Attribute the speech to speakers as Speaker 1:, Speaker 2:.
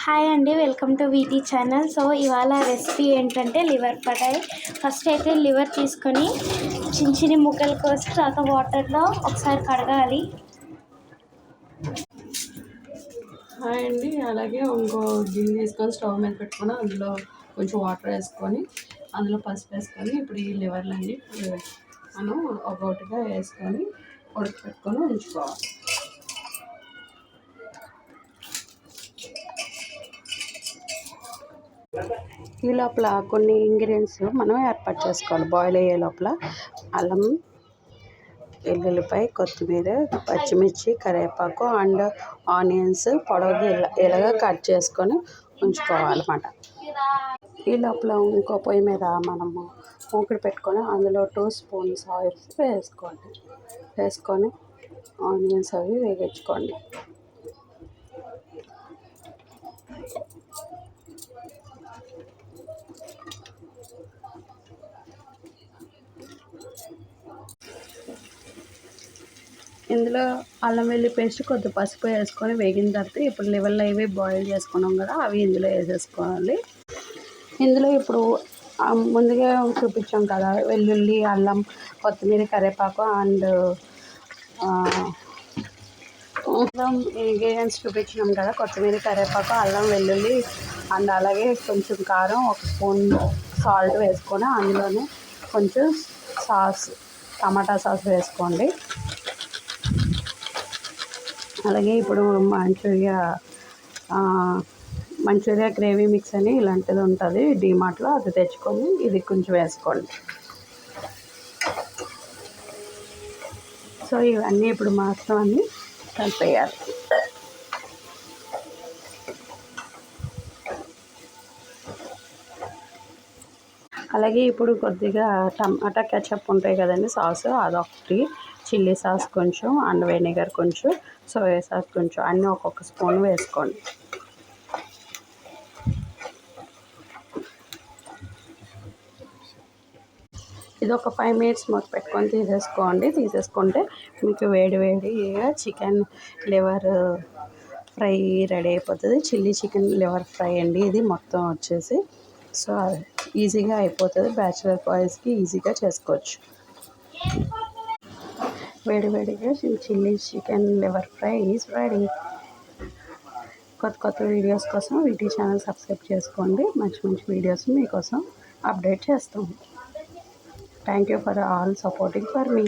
Speaker 1: Hi అండి, welcome to వీటీ channel. So ఇవాళ recipe ఏంటంటే లివర్ ఫ్రై. ఫస్ట్ అయితే లివర్ తీసుకొని చిన్న చిన్న ముక్కలు కోసి తర్వాత వాటర్లో ఒకసారి కడగాలి.
Speaker 2: హాయ్ అండి. అలాగే ఇంకో గిన్నె తీసుకొని స్టవ్ మీద పెట్టుకొని అందులో కొంచెం వాటర్ వేసుకొని అందులో పసుపు వేసుకొని ఇప్పుడు ఈ లివర్లన్నీ మనం ఒక్కొక్కటిగా వేసుకొని ఉడకపెట్టుకొని ఉంచుకోవాలి. ఈ లోపల కొన్ని ఇంగ్రీడియంట్స్ మనం ఏర్పాటు చేసుకోవాలి. బాయిల్ అయ్యే లోపల అల్లం, వెల్లుల్లిపాయ, కొత్తిమీర, పచ్చిమిర్చి, కరివేపాకు అండ్ ఆనియన్స్ పొడవుగా ఇలాగా కట్ చేసుకొని ఉంచుకోవాలన్నమాట. ఈ లోపల ఇంకో పొయ్యి మీద మనము మూకుడు పెట్టుకొని అందులో 2 స్పూన్స్ ఆయిల్ వేసుకొని ఆనియన్స్ అవి వేగించుకోండి. ఇందులో అల్లం వెల్లుల్లి పేస్ట్ కొద్ది పసుపు వేసుకొని వేగిన తర్వాత ఇప్పుడు లివర్లో ఇవి బాయిల్ చేసుకున్నాం కదా, అవి ఇందులో వేసేసుకోవాలి. ఇందులో ఇప్పుడు ముందుగా చూపించాం కదా, వెల్లుల్లి, అల్లం, కొత్తిమీర, కరివేపాకు అండ్ ఇంగ్రీడియంట్స్ చూపించినాం కదా, కొత్తిమీర, కరివేపాకు, అల్లం, వెల్లుల్లి అండ్ అలాగే కొంచెం కారం, 1 స్పూన్ సాల్ట్ వేసుకొని అందులోనే కొంచెం టమాటా సాస్ వేసుకోండి. అలాగే ఇప్పుడు మంచూరియా గ్రేవీ మిక్స్ అని ఇలాంటిది ఉంటుంది డీమార్ట్లో, అది తెచ్చుకొని ఇది కొంచెం వేసుకోండి. సో ఇవన్నీ ఇప్పుడు మొత్తం అన్నీ కలిపేయాలి. అలాగే ఇప్పుడు కొద్దిగా టమాటా కెచప్ ఉంటాయి కదండి, సాస్ అదొకటి, చిల్లీ సాస్ కొంచెం అండ్ వెనిగర్ కొంచెం, సోయా సాస్ కొంచెం అన్నీ ఒక్కొక్క స్పూన్ వేసుకోండి. ఇది ఒక 5 మినిట్స్ మూత పెట్టుకొని తీసేసుకుంటే మీకు వేడిగా చికెన్ లివర్ ఫ్రై రెడీ అయిపోతుంది. చిల్లీ చికెన్ లివర్ ఫ్రై అండి ఇది మొత్తం వచ్చేసి. సో ఈజీగా అయిపోతుంది, బ్యాచిలర్ బాయ్స్కి ఈజీగా చేసుకోవచ్చు. వేడిగా chilli chicken liver fry is ready. కొత్త వీడియోస్ కోసం వీటీ ఛానల్ సబ్స్క్రైబ్ చేసుకోండి. మంచి వీడియోస్ మీకోసం అప్డేట్ చేస్తాము. Thank you for all supporting for me.